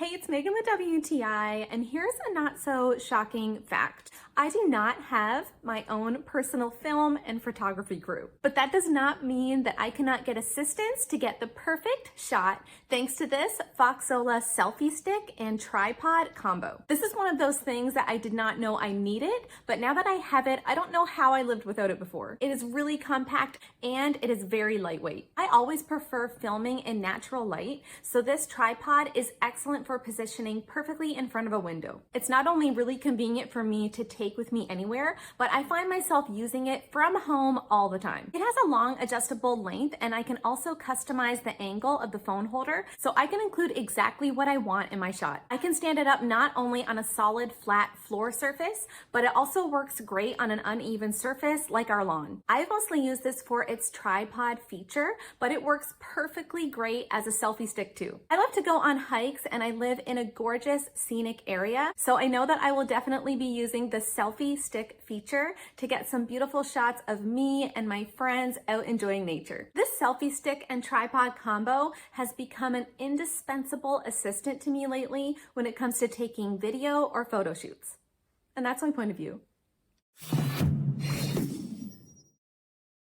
Hey, it's Megan with WTI, and here's a not so shocking fact. I do not have my own personal film and photography crew, but that does not mean that I cannot get assistance to get the perfect shot thanks to this FOXOLA selfie stick and tripod combo. This is one of those things that I did not know I needed, but now that I have it, I don't know how I lived without it before. It is really compact and it is very lightweight. I always prefer filming in natural light, so this tripod is excellent for positioning perfectly in front of a window. It's not only really convenient for me to take with me anywhere, but I find myself using it from home all the time. It has a long adjustable length, and I can also customize the angle of the phone holder so I can include exactly what I want in my shot. I can stand it up not only on a solid flat floor surface, but it also works great on an uneven surface like our lawn. I mostly use this for its tripod feature, but it works perfectly great as a selfie stick too. I love to go on hikes and I live in a gorgeous scenic area, so I know that I will definitely be using the selfie stick feature to get some beautiful shots of me and my friends out enjoying nature. This selfie stick and tripod combo has become an indispensable assistant to me lately when it comes to taking video or photo shoots. And that's my point of view.